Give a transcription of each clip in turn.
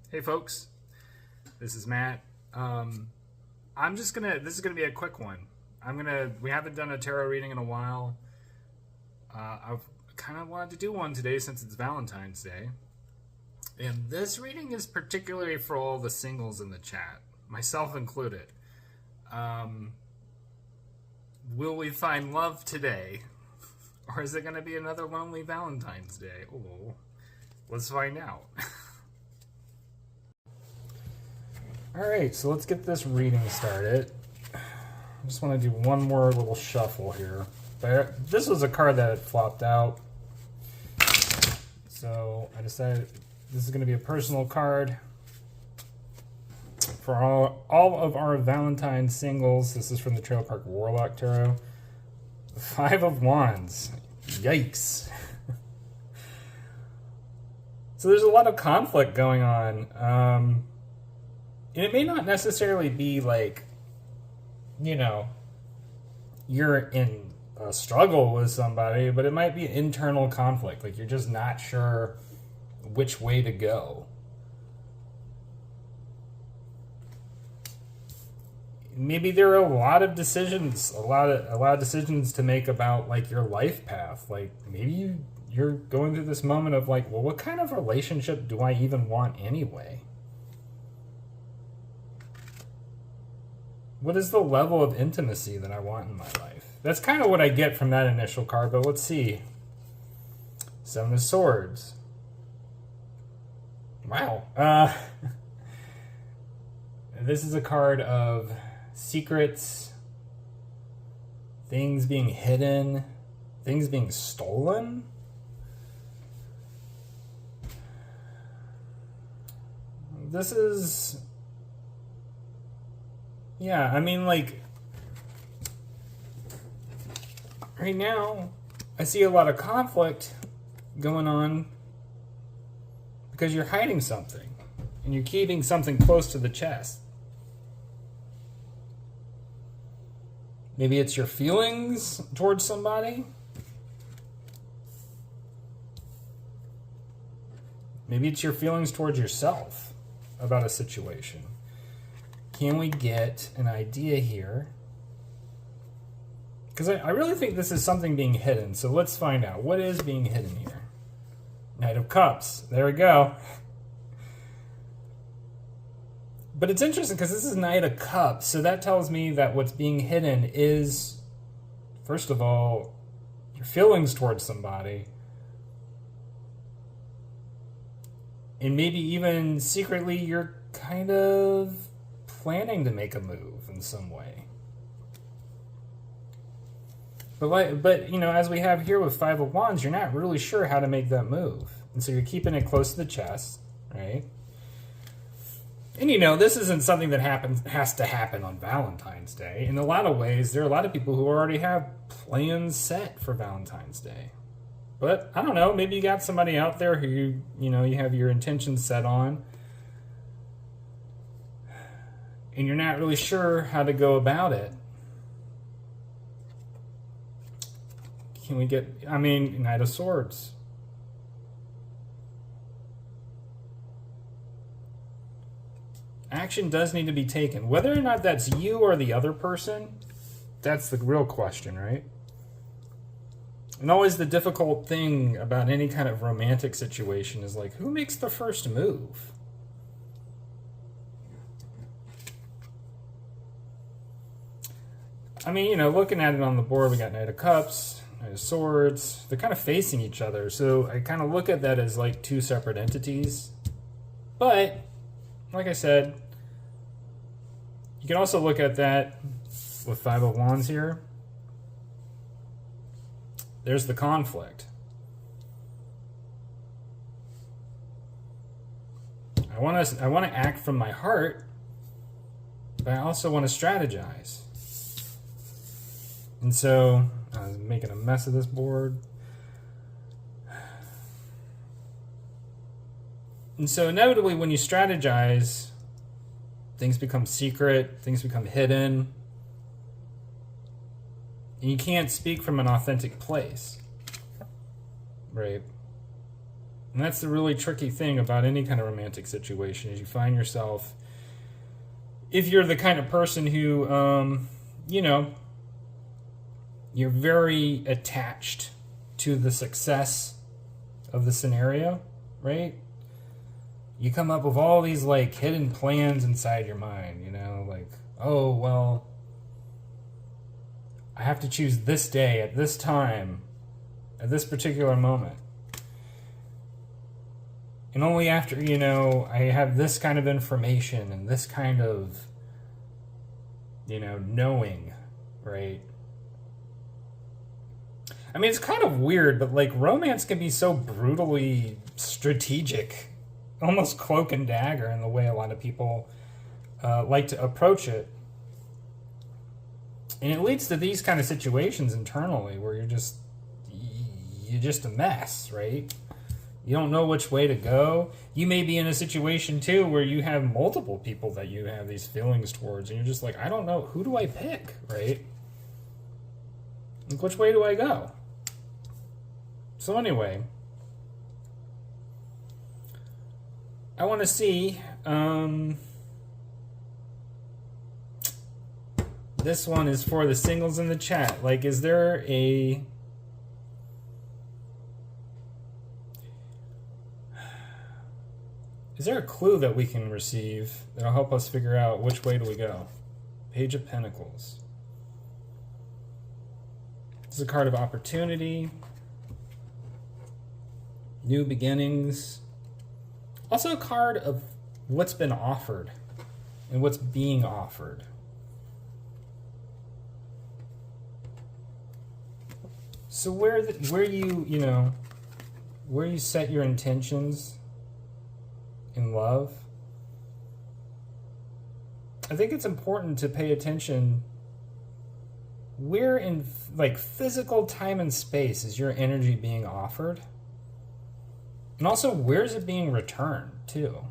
Hey folks, this is Matt. This is gonna be a quick one. We haven't done a tarot reading in a while. I've kind of wanted to do one today since it's Valentine's Day. And this reading is particularly for all the singles in the chat, myself included. Will we find love today? Or is it gonna be another lonely Valentine's Day? Oh, let's find out. Alright, so let's get this reading started. I just want to do one more little shuffle here. This was a card that had flopped out. So I decided this is going to be a personal card for all of our Valentine singles. This is from the Trailer Park Warlock Tarot. The Five of Wands. Yikes. So there's a lot of conflict going on. And it may not necessarily be like, you're in a struggle with somebody, but it might be internal conflict. Like you're just not sure which way to go. Maybe there are a lot of decisions to make about like your life path. Like maybe you're going through this moment of like, well, what kind of relationship do I even want anyway? What is the level of intimacy that I want in my life? That's kind of what I get from that initial card, but let's see. Seven of Swords. Wow. This is a card of secrets, things being hidden, things being stolen. This is... Yeah, I mean, like, right now, I see a lot of conflict going on because you're hiding something and you're keeping something close to the chest. Maybe it's your feelings towards somebody. Maybe it's your feelings towards yourself about a situation. Can we get an idea here? Because I really think this is something being hidden. So let's find out. What is being hidden here? Knight of Cups. There we go. But it's interesting because this is Knight of Cups. So that tells me that what's being hidden is, first of all, your feelings towards somebody. And maybe even secretly you're kind of planning to make a move in some way. But as we have here with Five of Wands, you're not really sure how to make that move. And so you're keeping it close to the chest, right? And this isn't something that has to happen on Valentine's Day. In a lot of ways, there are a lot of people who already have plans set for Valentine's Day. But I don't know, maybe you got somebody out there who you have your intentions set on. And you're not really sure how to go about it. Can we get, Knight of Swords. Action does need to be taken. Whether or not that's you or the other person, that's the real question, right? And always the difficult thing about any kind of romantic situation is like, who makes the first move? Looking at it on the board, we got Knight of Cups, Knight of Swords. They're kind of facing each other, so I kind of look at that as like two separate entities. But, like I said, you can also look at that with Five of Wands here. There's the conflict. I want to act from my heart, but I also want to strategize. And so, I was making a mess of this board. And so inevitably when you strategize, things become secret, things become hidden. And you can't speak from an authentic place. Right? And that's the really tricky thing about any kind of romantic situation is you find yourself, if you're the kind of person who, you're very attached to the success of the scenario, right? You come up with all these like hidden plans inside your mind, like, oh, well, I have to choose this day at this time, at this particular moment. And only after, I have this kind of information and this kind of, knowing, right? I mean, it's kind of weird, but like romance can be so brutally strategic, almost cloak and dagger in the way a lot of people like to approach it. And it leads to these kind of situations internally where you're just a mess, right? You don't know which way to go. You may be in a situation too where you have multiple people that you have these feelings towards, and you're just like, I don't know, who do I pick, right? Like, which way do I go? So anyway, I want to see, this one is for the singles in the chat. Like, is there a clue that we can receive that'll help us figure out which way do we go? Page of Pentacles. This is a card of opportunity, new beginnings. Also a card of what's been offered and what's being offered. So where you set your intentions in love, I think it's important to pay attention. Where in like physical time and space is your energy being offered? And also, where's it being returned to?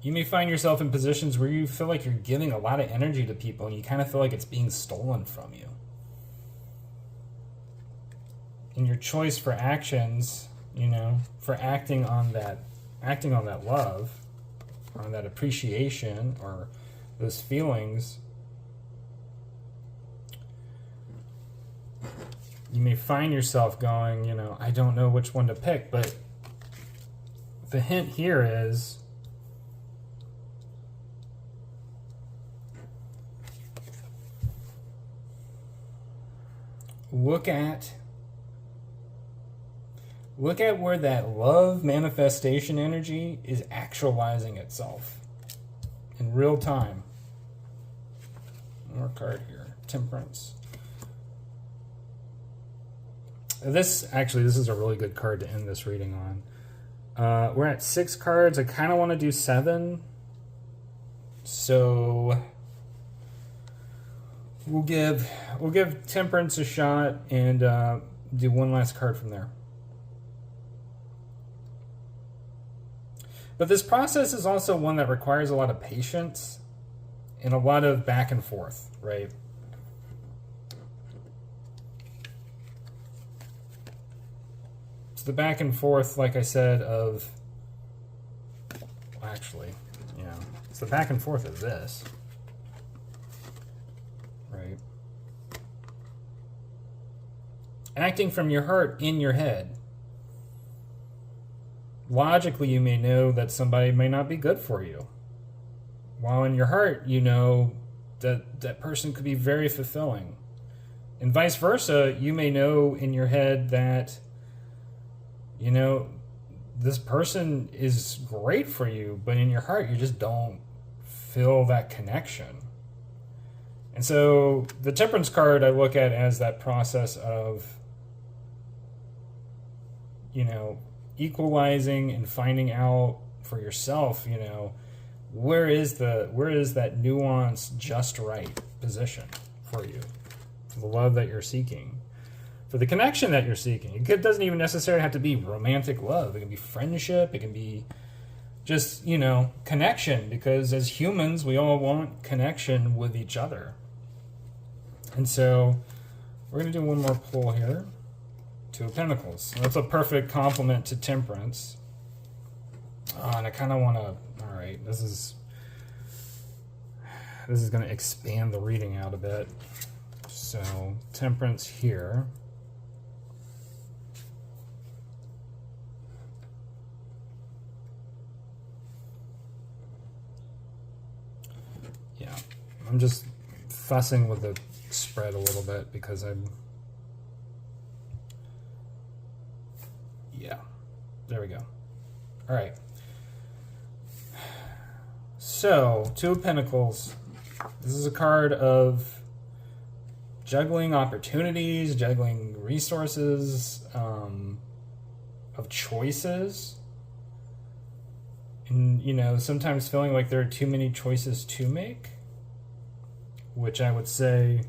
You may find yourself in positions where you feel like you're giving a lot of energy to people and you kind of feel like it's being stolen from you. And your choice for actions, for acting on that love, or on that appreciation, or those feelings, you may find yourself going, I don't know which one to pick, but the hint here is look at where that love manifestation energy is actualizing itself in real time. One more card here, Temperance. This is a really good card to end this reading on. We're at 6 cards. I kind of want to do 7. So we'll give Temperance a shot and do one last card from there. But this process is also one that requires a lot of patience and a lot of back and forth, right? It's the back and forth, like I said, it's the back and forth of this, right? Acting from your heart in your head. Logically, you may know that somebody may not be good for you. While in your heart, you know that person could be very fulfilling. And vice versa, you may know in your head that, this person is great for you, but in your heart, you just don't feel that connection. And so the Temperance card I look at as that process of, equalizing and finding out for yourself, where is that nuanced, just right position for you, for the love that you're seeking, for the connection that you're seeking. It doesn't even necessarily have to be romantic love. It can be friendship. It can be just, connection, because as humans, we all want connection with each other. And so we're going to do one more pull here. Two of Pentacles. That's a perfect complement to Temperance. And I kind of want to... All right, this is going to expand the reading out a bit. So Temperance here. Yeah, I'm just fussing with the spread a little bit because yeah, there we go. All right. So, Two of Pentacles. This is a card of juggling opportunities, juggling resources, of choices. And, you know, sometimes feeling like there are too many choices to make, which I would say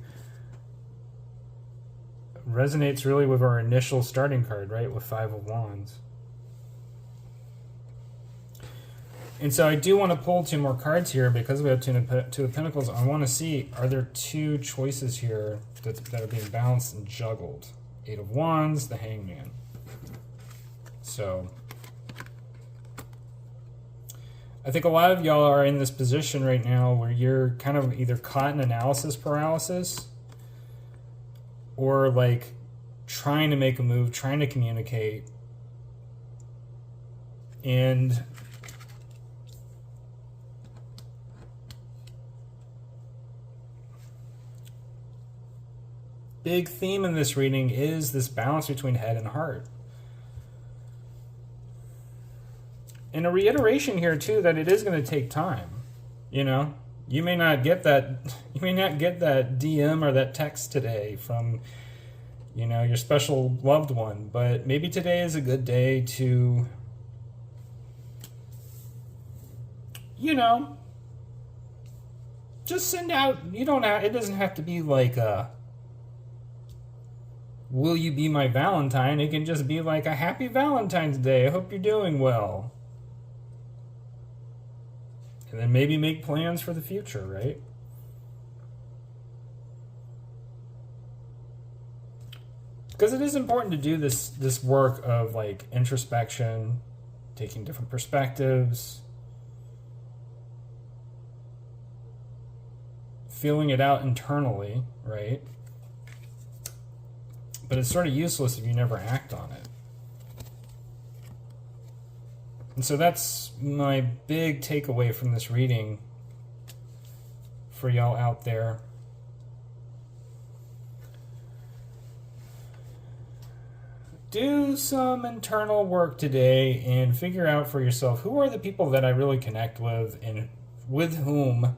resonates really with our initial starting card, right? With Five of Wands. And so I do want to pull two more cards here because we have Two of Pentacles. I want to see, are there two choices here that are being balanced and juggled? Eight of Wands, the Hangman. So I think a lot of y'all are in this position right now where you're kind of either caught in analysis paralysis or like trying to make a move, trying to communicate. And big theme in this reading is this balance between head and heart. And a reiteration here too that it is going to take time. You know, you may not get that DM or that text today from, you know, your special loved one, but maybe today is a good day to, you know, just send out, it doesn't have to be like a will you be my Valentine? It can just be like a happy Valentine's Day. I hope you're doing well. And then maybe make plans for the future, right? Because it is important to do this work of like introspection, taking different perspectives, feeling it out internally, right? But it's sort of useless if you never act on it. And so that's my big takeaway from this reading for y'all out there. Do some internal work today and figure out for yourself who are the people that I really connect with and with whom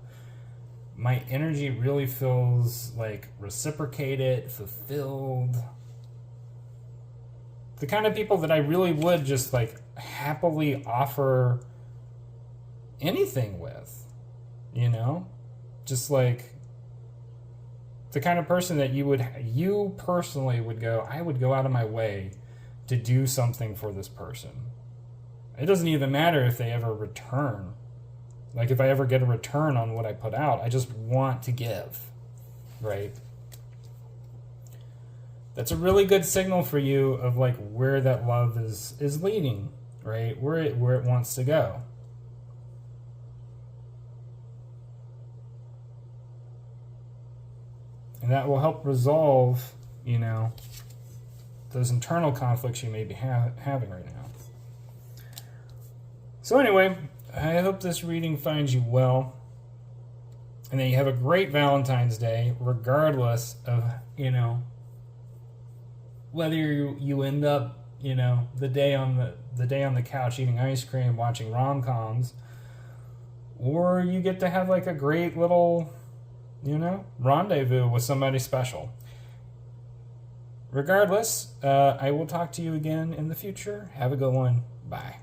my energy really feels like reciprocated, fulfilled. The kind of people that I really would just like happily offer anything with, you know? Just like the kind of person that you personally would go, I would go out of my way to do something for this person. It doesn't even matter if they ever return. Like if I ever get a return on what I put out, I just want to give, right? That's a really good signal for you of like where that love is leading, right? Where it wants to go. And that will help resolve, you know, those internal conflicts you may be having right now. So anyway, I hope this reading finds you well. And that you have a great Valentine's Day, regardless of, you know, whether you end up, you know, the day on the couch eating ice cream, watching rom-coms, or you get to have like a great little, you know, rendezvous with somebody special. Regardless, I will talk to you again in the future. Have a good one. Bye.